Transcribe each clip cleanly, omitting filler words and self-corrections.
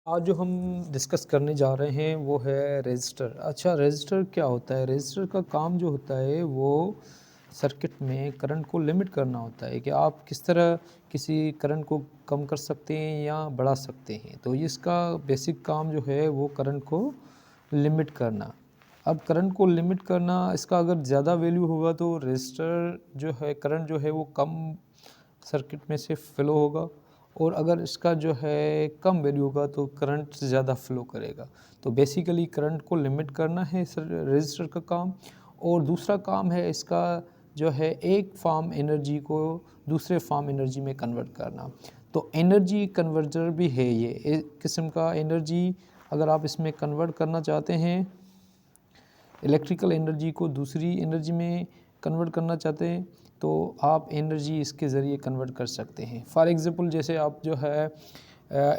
आज जो हम डिस्कस करने जा रहे हैं वो है रजिस्टर। अच्छा, रजिस्टर क्या होता है? रजिस्टर का काम जो होता है वो सर्किट में करंट को लिमिट करना होता है कि आप किस तरह किसी करंट को कम कर सकते हैं या बढ़ा सकते हैं। तो इसका बेसिक काम जो है वो करंट को लिमिट करना। अब करंट को लिमिट करना, इसका अगर ज़्यादा वैल्यू होगा तो रजिस्टर जो है करंट जो है वो कम सर्किट में से फ़्लो होगा, और अगर इसका जो है कम वैल्यू होगा तो करंट ज़्यादा फ़्लो करेगा। तो बेसिकली करंट को लिमिट करना है रजिस्टर का काम। और दूसरा काम है इसका जो है एक फॉर्म एनर्जी को दूसरे फॉर्म एनर्जी में कन्वर्ट करना। तो एनर्जी कन्वर्टर भी है ये एक किस्म का एनर्जी। अगर आप इसमें कन्वर्ट करना चाहते हैं, इलेक्ट्रिकल एनर्जी को दूसरी एनर्जी में कन्वर्ट करना चाहते हैं, तो आप एनर्जी इसके ज़रिए कन्वर्ट कर सकते हैं। फॉर एग्ज़ाम्पल जैसे आप जो है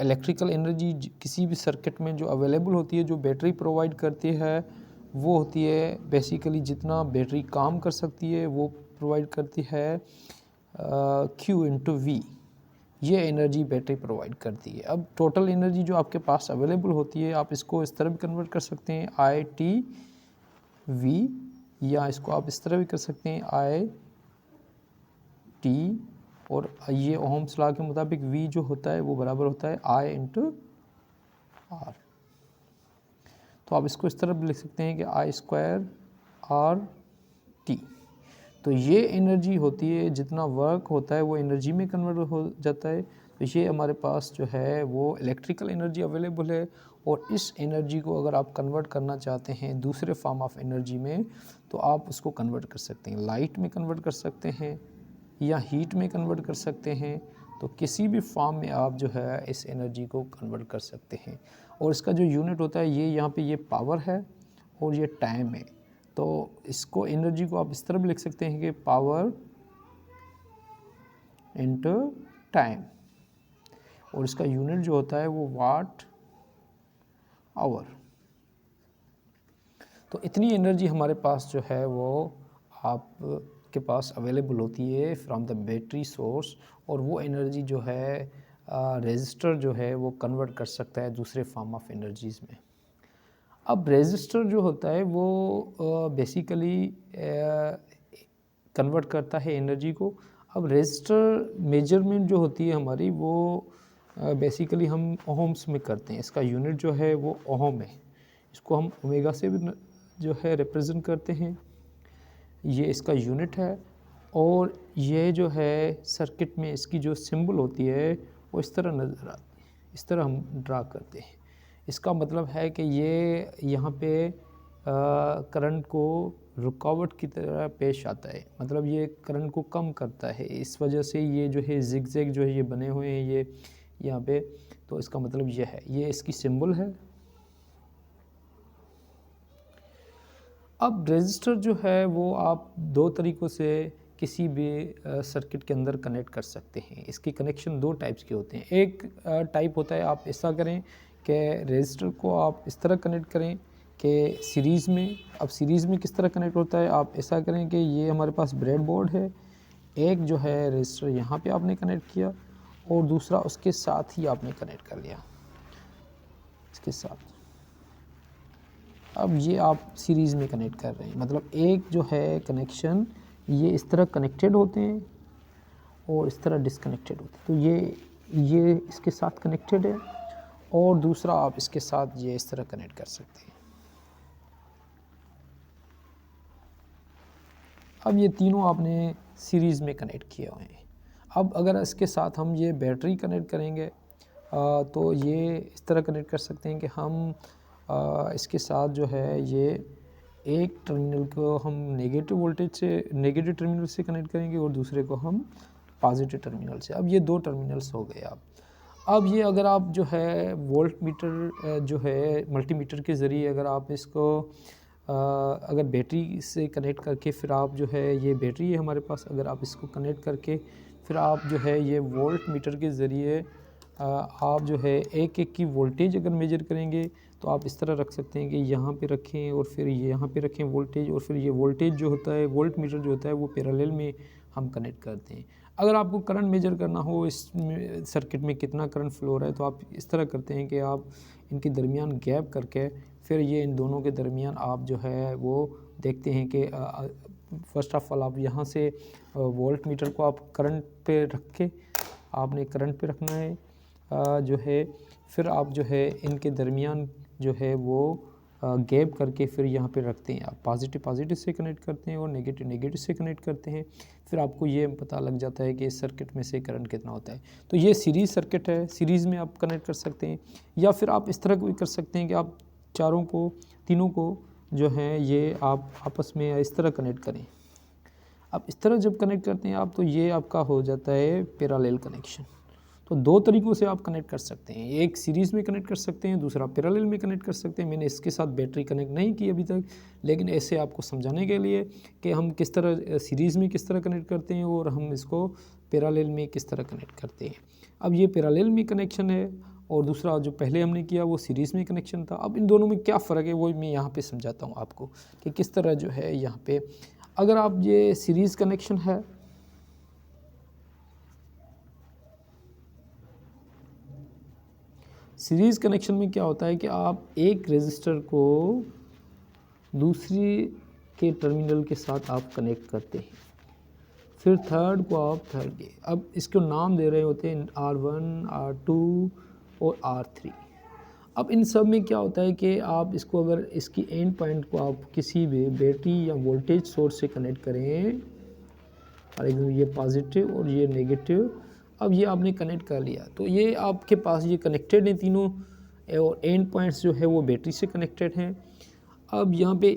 इलेक्ट्रिकल एनर्जी किसी भी सर्किट में जो अवेलेबल होती है, जो बैटरी प्रोवाइड करती है, वो होती है बेसिकली जितना बैटरी काम कर सकती है वो प्रोवाइड करती है Q इंटू वी। ये एनर्जी बैटरी प्रोवाइड करती है। अब टोटल एनर्जी जो आपके पास अवेलेबल होती है, आप इसको इस तरह भी कन्वर्ट कर सकते हैं आई टी वी, या इसको आप इस तरह भी कर सकते हैं आई टी, और ये ओहम्स लॉ के मुताबिक वी जो होता है वो बराबर होता है आई इंटू आर। तो आप इसको इस तरह भी लिख सकते हैं कि आई स्क्वायर आर टी। तो ये एनर्जी होती है, जितना वर्क होता है वो एनर्जी में कन्वर्ट हो जाता है। तो ये हमारे पास जो है वो इलेक्ट्रिकल एनर्जी अवेलेबल है, और इस एनर्जी को अगर आप कन्वर्ट करना चाहते हैं दूसरे फॉर्म ऑफ एनर्जी में, तो आप उसको कन्वर्ट कर सकते हैं। लाइट में कन्वर्ट कर सकते हैं या हीट में कन्वर्ट कर सकते हैं। तो किसी भी फॉर्म में आप जो है इस एनर्जी को कन्वर्ट कर सकते हैं। और इसका जो यूनिट होता है, ये यहाँ पे ये पावर है और ये टाइम है। तो इसको एनर्जी को आप इस तरह भी लिख सकते हैं कि पावर इंटू टाइम, और इसका यूनिट जो होता है वो वाट आवर। तो इतनी एनर्जी हमारे पास जो है वो आपके पास अवेलेबल होती है फ्रॉम द बैटरी सोर्स, और वो एनर्जी जो है रेजिस्टर जो है वो कन्वर्ट कर सकता है दूसरे फॉर्म ऑफ एनर्जीज़ में। अब रेजिस्टर जो होता है वो बेसिकली कन्वर्ट करता है एनर्जी को। अब रेजिस्टर मेजरमेंट जो होती है हमारी, वो बेसिकली हम ओहम्स में करते हैं। इसका यूनिट जो है वो ओहम है। इसको हम ओमेगा से भी जो है रिप्रेजेंट करते हैं। ये इसका यूनिट है, और ये जो है सर्किट में इसकी जो सिंबल होती है वो इस तरह नज़र आती है। इस तरह हम ड्रा करते हैं। इसका मतलब है कि ये यहाँ पे करंट को रुकावट की तरह पेश आता है, मतलब ये करंट को कम करता है। इस वजह से ये जो है जिग-जैग जो है ये बने हुए हैं ये यहाँ पे। तो इसका मतलब ये है, ये इसकी सिंबल है। अब रेजिस्टर जो है वो आप दो तरीक़ों से किसी भी सर्किट के अंदर कनेक्ट कर सकते हैं। इसके कनेक्शन दो टाइप्स के होते हैं। एक टाइप होता है, आप ऐसा करें कि रेजिस्टर को आप इस तरह कनेक्ट करें कि सीरीज़ में। अब सीरीज़ में किस तरह कनेक्ट होता है, आप ऐसा करें कि ये हमारे पास ब्रेड बोर्ड है, एक जो है रेजिस्टर यहाँ पे आपने कनेक्ट किया, और दूसरा उसके साथ ही आपने कनेक्ट कर लिया, इसके साथ। अब ये आप सीरीज़ में कनेक्ट कर रहे हैं, मतलब एक जो है कनेक्शन ये इस तरह कनेक्टेड होते हैं और इस तरह डिसकनेक्टेड होते हैं। तो ये इसके साथ कनेक्टेड है, और दूसरा आप इसके साथ ये इस तरह कनेक्ट कर सकते हैं। अब ये तीनों आपने सीरीज़ में कनेक्ट किए हुए हैं। अब अगर इसके साथ हम ये बैटरी कनेक्ट करेंगे, तो ये इस तरह कनेक्ट कर सकते हैं कि हम इसके साथ जो है ये एक टर्मिनल को हम नेगेटिव टर्मिनल से कनेक्ट करेंगे, और दूसरे को हम पॉजिटिव टर्मिनल से। अब ये दो टर्मिनल्स हो गए। अब ये अगर आप जो है वोल्ट मीटर जो है मल्टीमीटर के ज़रिए अगर आप इसको अगर बैटरी से कनेक्ट करके, फिर आप जो है ये बैटरी है हमारे पास, अगर आप इसको कनेक्ट करके फिर आप जो है ये वोल्ट मीटर के ज़रिए आप जो है एक की वोल्टेज अगर मेजर करेंगे, तो आप इस तरह रख सकते हैं कि यहाँ पे रखें और फिर यहाँ पे रखें वोल्टेज, और फिर ये वोल्टेज जो होता है, वोल्ट मीटर जो होता है वो पैरेलल में हम कनेक्ट करते हैं। अगर आपको करंट मेजर करना हो इस सर्किट में कितना करंट फ्लो हो रहा है, तो आप इस तरह करते हैं कि आप इनके दरमियान गैप करके फिर ये इन दोनों के दरमियान आप जो है वो देखते हैं कि फर्स्ट ऑफ ऑल आप यहाँ से वोल्ट मीटर को आप करंट पे रख के आपने करंट पे रखना है जो है, फिर आप जो है इनके दरमियान जो है वो गैप करके फिर यहाँ पे रखते हैं। आप पॉजिटिव पॉजिटिव से कनेक्ट करते हैं और नेगेटिव नेगेटिव से कनेक्ट करते हैं, फिर आपको ये पता लग जाता है कि इस सर्किट में से करंट कितना होता है। तो ये सीरीज़ सर्किट है, सीरीज़ में आप कनेक्ट कर सकते हैं, या फिर आप इस तरह भी कर सकते हैं कि आप तीनों को जो है ये आप आपस में इस तरह कनेक्ट करें। अब इस तरह जब कनेक्ट करते हैं आप, तो ये आपका हो जाता है पैरेलल कनेक्शन। तो दो तरीक़ों से आप कनेक्ट कर सकते हैं, एक सीरीज़ में कनेक्ट कर सकते हैं, दूसरा पैरेलल में कनेक्ट कर सकते हैं। मैंने इसके साथ बैटरी कनेक्ट नहीं की अभी तक, लेकिन ऐसे आपको समझाने के लिए कि हम किस तरह सीरीज़ में किस तरह कनेक्ट करते हैं और हम इसको पैरेलल में किस तरह कनेक्ट करते हैं। अब ये पैरेलल में कनेक्शन है और दूसरा जो पहले हमने किया वो सीरीज़ में कनेक्शन था। अब इन दोनों में क्या फ़र्क है वो मैं यहाँ पे समझाता हूँ आपको कि किस तरह जो है यहाँ पे, अगर आप ये सीरीज़ कनेक्शन है, सीरीज़ कनेक्शन में क्या होता है कि आप एक रेजिस्टर को दूसरी के टर्मिनल के साथ आप कनेक्ट करते हैं, फिर थर्ड को आप थर्ड के, अब इसको नाम दे रहे होते हैं R1, R2 और R3। अब इन सब में क्या होता है कि आप इसको अगर इसकी एंड पॉइंट को आप किसी भी बैटरी या वोल्टेज सोर्स से कनेक्ट करें, फॉर एग्जाम्पल ये पॉजिटिव और ये नेगेटिव, अब ये आपने कनेक्ट कर लिया तो ये आपके पास ये कनेक्टेड हैं तीनों, और एंड पॉइंट्स जो है वो बैटरी से कनेक्टेड हैं। अब यहाँ पे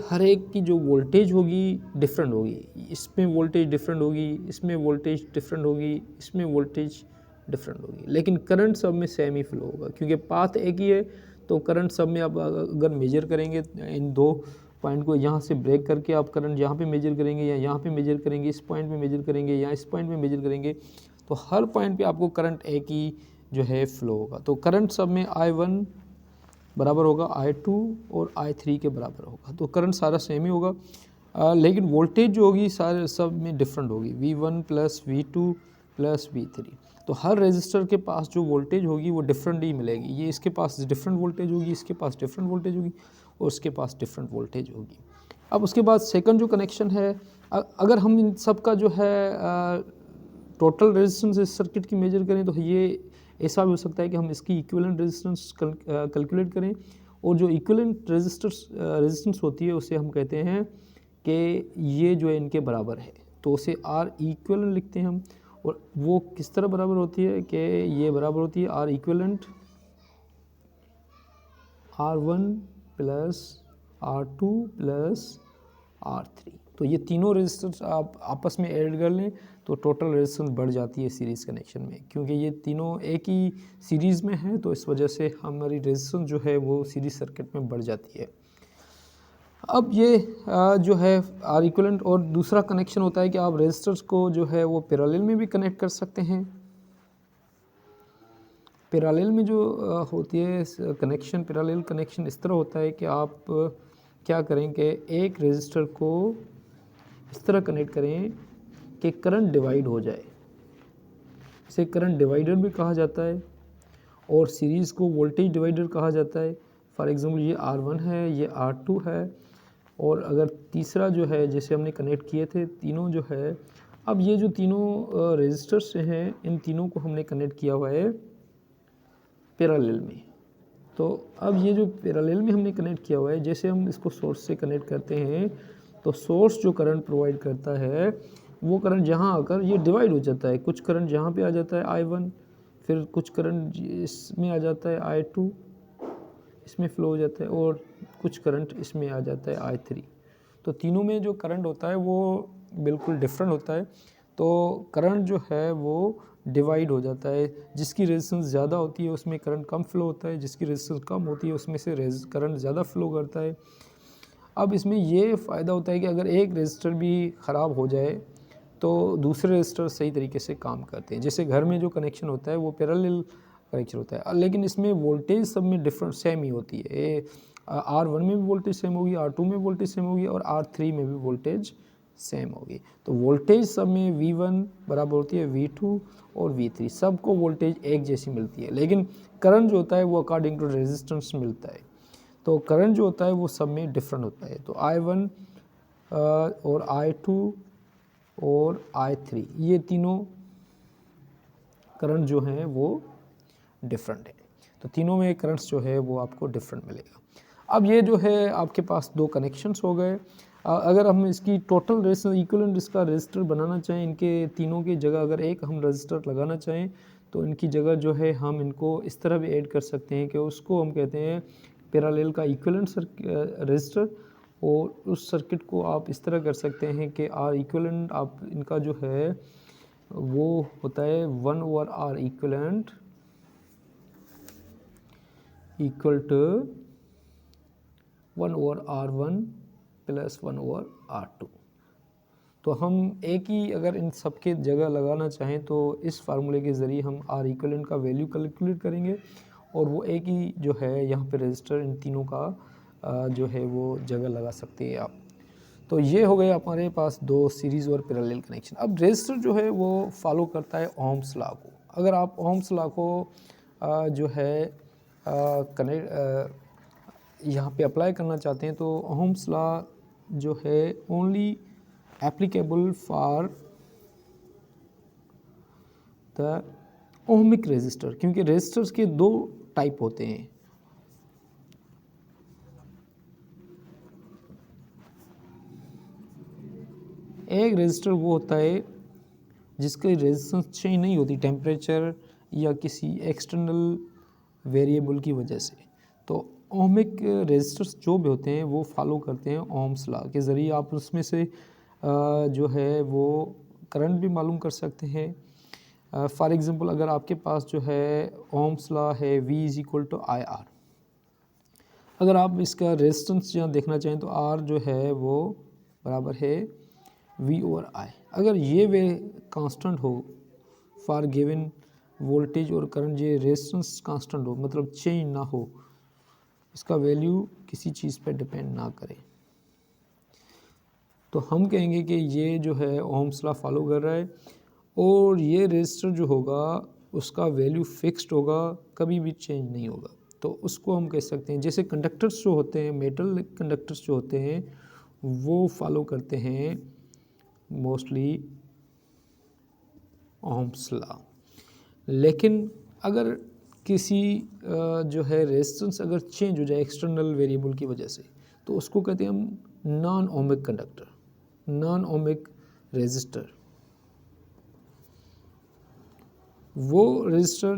हर एक की जो वोल्टेज होगी डिफरेंट होगी, इसमें वोल्टेज डिफरेंट होगी, इसमें वोल्टेज डिफरेंट होगी, इसमें वोल्टेज डिफरेंट होगी, लेकिन करंट सब में सेम ही फ्लो होगा क्योंकि पाथ एक ही है। तो करंट सब में आप अगर मेजर करेंगे इन दो पॉइंट को, यहाँ से ब्रेक करके आप करंट यहाँ पे मेजर करेंगे या यहाँ पे मेजर करेंगे, इस पॉइंट पे मेजर करेंगे या इस पॉइंट पे मेजर करेंगे, तो हर पॉइंट पे आपको करंट एक ही जो है फ्लो होगा। तो करंट सब में I1 बराबर होगा I2 और I3 के बराबर होगा, तो करंट सारा सेम ही होगा, लेकिन वोल्टेज जो होगी सारे सब में डिफरेंट होगी, V1 plus V2 plus V3। तो हर रेजिस्टर के पास जो वोल्टेज होगी वो डिफरेंट ही मिलेगी, ये इसके पास डिफरेंट वोल्टेज होगी, इसके पास डिफरेंट वोल्टेज होगी और उसके पास डिफरेंट वोल्टेज होगी। अब उसके बाद सेकंड जो कनेक्शन है, अगर हम इन सब का जो है टोटल रेजिस्टेंस इस सर्किट की मेजर करें, तो ये ऐसा भी हो सकता है कि हम इसकी इक्विवेलेंट रेजिस्टेंस कैलकुलेट करें, और जो इक्विवेलेंट रेजिस्टेंस होती है उसे हम कहते हैं कि ये जो है इनके बराबर है, तो उसे R इक्विवेलेंट लिखते हैं हम। और वो किस तरह बराबर होती है कि ये बराबर होती है R equivalent R1 plus R2 plus R3। तो ये तीनों रेजिस्टेंस आप आपस में ऐड कर लें तो टोटल रेजिस्टेंस बढ़ जाती है सीरीज़ कनेक्शन में, क्योंकि ये तीनों एक ही सीरीज़ में है तो इस वजह से हमारी रेजिस्टेंस जो है वो सीरीज़ सर्किट में बढ़ जाती है। अब ये जो है R इक्विवेलेंट, और दूसरा कनेक्शन होता है कि आप रेजिस्टर्स को जो है वो पैरेलल में भी कनेक्ट कर सकते हैं। पैरेलल में जो होती है कनेक्शन, पैरेलल कनेक्शन इस तरह होता है कि आप क्या करें कि एक रेजिस्टर को इस तरह कनेक्ट करें कि करंट डिवाइड हो जाए, इसे करंट डिवाइडर भी कहा जाता है और सीरीज़ को वोल्टेज डिवाइडर कहा जाता है। फॉर एग्जांपल ये R1 है, ये R2 है, और अगर तीसरा जो है जैसे हमने कनेक्ट किए थे तीनों जो है, अब ये जो तीनों रेजिस्टर्स हैं इन तीनों को हमने कनेक्ट किया हुआ है पैरेलल में। तो अब ये जो पैरेलल में हमने कनेक्ट किया हुआ है, जैसे हम इसको सोर्स से कनेक्ट करते हैं तो सोर्स जो करंट प्रोवाइड करता है वो करंट जहाँ आकर ये डिवाइड हो जाता है, कुछ करंट यहाँ पे आ जाता है I1, फिर कुछ करंट इसमें आ जाता है I2, इसमें फ़्लो हो जाता है, और कुछ करंट इसमें आ जाता है I3। तो तीनों में जो करंट होता है वो बिल्कुल डिफरेंट होता है, तो करंट जो है वो डिवाइड हो जाता है, जिसकी रेजिस्टेंस ज़्यादा होती है उसमें करंट कम फ्लो होता है, जिसकी रेजिस्टेंस कम होती है उसमें से करंट ज़्यादा फ्लो करता है। अब इसमें ये फ़ायदा होता है कि अगर एक रेजिस्टर भी ख़राब हो जाए तो दूसरे रेजिस्टर सही तरीके से काम करते हैं। जैसे घर में जो कनेक्शन होता है वो पैरेलल कनेक्शन होता है, लेकिन इसमें वोल्टेज सब में डिफरेंट सेम ही होती है। R1 में भी वोल्टेज सेम होगी, R2 में वोल्टेज सेम होगी और R3 में भी वोल्टेज सेम होगी। तो वोल्टेज सब में V1 बराबर होती है V2 और V3, सबको वोल्टेज एक जैसी मिलती है, लेकिन करंट जो होता है वो अकॉर्डिंग टू रेजिस्टेंस मिलता है। तो करंट जो होता है वो सब में डिफरेंट होता है। तो I1 और I2 और I3 ये तीनों करंट जो हैं वो डिफरेंट है। तो तीनों में करंट्स जो है वो आपको डिफरेंट मिलेगा। अब ये जो है आपके पास दो कनेक्शंस हो गए। अगर हम इसकी टोटल रेजिस्टेंस इक्विवेलेंट इसका रजिस्टर बनाना चाहें, इनके तीनों की जगह अगर एक हम रजिस्टर लगाना चाहें तो इनकी जगह जो है हम इनको इस तरह भी ऐड कर सकते हैं कि उसको हम कहते हैं पैरेलल का इक्विवेलेंट रजिस्टर। और उस सर्किट को आप इस तरह कर सकते हैं कि आर इक्विवेलेंट आप इनका जो है वो होता है 1/R equivalent equal to 1/R1 plus 1/R2। तो हम एक ही अगर इन सब के जगह लगाना चाहें तो इस फार्मूले के ज़रिए हम आर इक्विवेलेंट का वैल्यू कैलकुलेट करेंगे और वो एक ही जो है यहाँ पे रजिस्टर इन तीनों का जो है वो जगह लगा सकते हैं आप। तो ये हो गए हमारे पास दो सीरीज़ और पैरेलल कनेक्शन। अब रजिस्टर जो है वो फॉलो करता है ओम्स लॉ को। अगर आप ओम्स लॉ को जो है कनेक्ट यहाँ पे अप्लाई करना चाहते हैं तो ओम्स लॉ जो है only applicable for the ohmic resistor, क्योंकि रेजिस्टर्स के दो टाइप होते हैं। एक रेजिस्टर वो होता है जिसकी रेजिस्टेंस चेंज नहीं होती टेम्परेचर या किसी एक्सटर्नल वेरिएबल की वजह से। तो ओहमिक रेजिस्टर्स जो भी होते हैं वो फॉलो करते हैं ओम्स लॉ के ज़रिए। आप उसमें से जो है वो करंट भी मालूम कर सकते हैं। फॉर एग्ज़ाम्पल अगर आपके पास जो है ओम्स लॉ है V is equal to IR। अगर आप इसका रेजिस्टेंस यहाँ देखना चाहें तो R जो है वो बराबर है V/I। अगर ये वे कांस्टेंट हो फॉर गिवन वोल्टेज और करंट, ये रेजिस्टेंस कांस्टेंट हो मतलब चेंज ना हो, इसका वैल्यू किसी चीज़ पे डिपेंड ना करे, तो हम कहेंगे कि ये जो है ओम्स लॉ फॉलो कर रहा है और ये रेजिस्टर जो होगा उसका वैल्यू फिक्स्ड होगा, कभी भी चेंज नहीं होगा। तो उसको हम कह सकते हैं जैसे कंडक्टर्स जो होते हैं, मेटल कंडक्टर्स जो होते हैं वो फॉलो करते हैं मोस्टली ओम्स लॉ। लेकिन अगर किसी जो है रेजिस्टेंस अगर चेंज हो जाए एक्सटर्नल वेरिएबल की वजह से तो उसको कहते हैं हम non ohmic conductor, non ohmic resistor. वो रेजिस्टर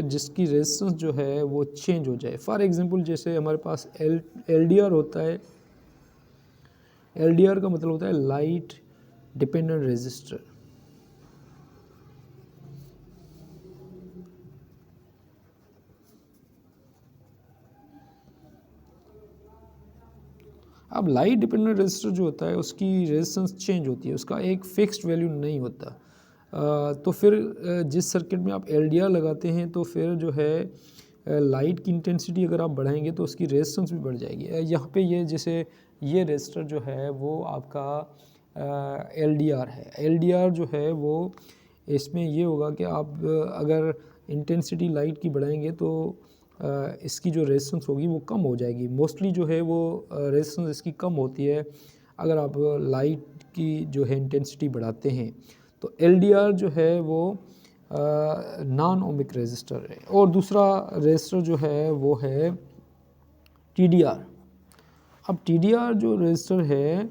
जिसकी रेजिस्टेंस जो है वो चेंज हो जाए। फॉर एग्जांपल जैसे हमारे पास LDR होता है। LDR का मतलब होता है लाइट डिपेंडेंट रेजिस्टर। अब लाइट डिपेंडेंट रेजिस्टर जो होता है उसकी रेजिस्टेंस चेंज होती है, उसका एक फिक्स्ड वैल्यू नहीं होता। तो फिर जिस सर्किट में आप LDR लगाते हैं तो फिर जो है लाइट की इंटेंसिटी अगर आप बढ़ाएंगे तो उसकी रेजिस्टेंस भी बढ़ जाएगी। यहाँ पे ये जैसे ये रेजिस्टर जो है वो आपका LDR है। LDR जो है वो इसमें ये होगा कि आप अगर इंटेंसिटी लाइट की बढ़ाएंगे तो इसकी जो रेजिस्टेंस होगी वो कम हो जाएगी। मोस्टली जो है वो रेजिस्टेंस इसकी कम होती है अगर आप लाइट की जो है इंटेंसिटी बढ़ाते हैं। तो LDR जो है वो नॉन ओमिक रेजिस्टर है। और दूसरा रेजिस्टर जो है वो है TDR। अब TDR जो रेजिस्टर है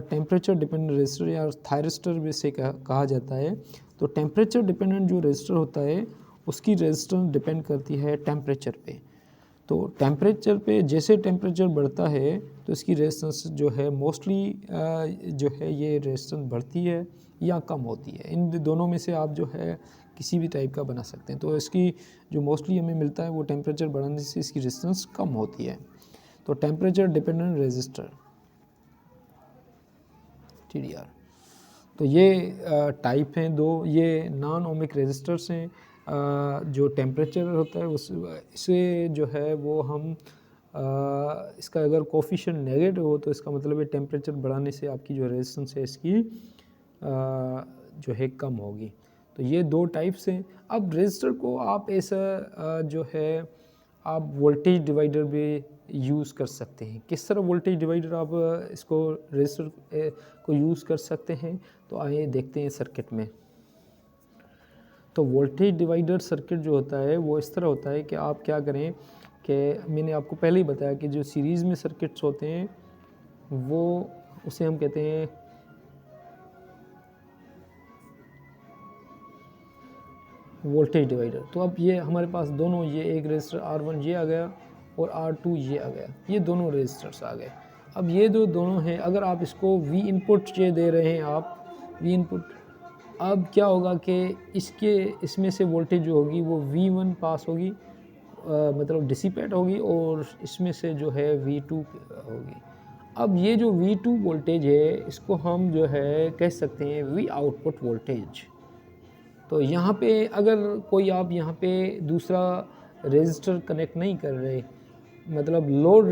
टेम्परेचर डिपेंडेंट रेजिस्टर या थायरिस्टर भी से कहा जाता है। तो टेम्परेचर डिपेंडेंट जो रेजिस्टर होता है उसकी रेजिस्टेंस डिपेंड करती है टेम्परेचर पे। तो टेम्परेचर पे जैसे टेम्परेचर बढ़ता है तो इसकी रेजिस्टेंस जो है मोस्टली जो है ये रेजिस्टेंस बढ़ती है या कम होती है। इन दोनों में से आप जो है किसी भी टाइप का बना सकते हैं। तो इसकी जो मोस्टली हमें मिलता है वो टेम्परेचर बढ़ाने से इसकी रेजिस्टेंस कम होती है। तो टेम्परेचर डिपेंडेंट रेजिस्टर TDR। तो ये टाइप हैं दो, ये नॉन ओमिक रेजिस्टर्स हैं। जो टेम्परेचर होता है उस इसे जो है वो हम इसका अगर कोफिशिएंट नेगेटिव हो तो इसका मतलब है टेम्परेचर बढ़ाने से आपकी जो रेजिस्टेंस है इसकी जो है कम होगी। तो ये 2 टाइप्स हैं। अब रेजिस्टर को आप ऐसा जो है आप वोल्टेज डिवाइडर भी यूज़ कर सकते हैं। किस तरह वोल्टेज डिवाइडर आप इसको रेजिस्टर को यूज़ कर सकते हैं, तो आइए देखते हैं सर्किट में। तो वोल्टेज डिवाइडर सर्किट जो होता है वो इस तरह होता है कि आप क्या करें कि मैंने आपको पहले ही बताया कि जो सीरीज़ में सर्किट्स होते हैं वो उसे हम कहते हैं वोल्टेज डिवाइडर। तो अब ये हमारे पास दोनों, ये एक रेजिस्टर R1 ये आ गया और R2 ये आ गया, ये दोनों रेजिस्टर्स आ गए। अब ये जो दोनों हैं, अगर आप इसको V इनपुट ये दे रहे हैं आप V इनपुट, अब क्या होगा कि इसमें से वोल्टेज जो होगी वो V1 पास होगी, मतलब डिसिपेट होगी, और इसमें से जो है V2 होगी। अब ये जो V2 वोल्टेज है इसको हम जो है कह सकते हैं V आउटपुट वोल्टेज। तो यहाँ पे अगर कोई आप यहाँ पे दूसरा रेजिस्टर कनेक्ट नहीं कर रहे, मतलब लोड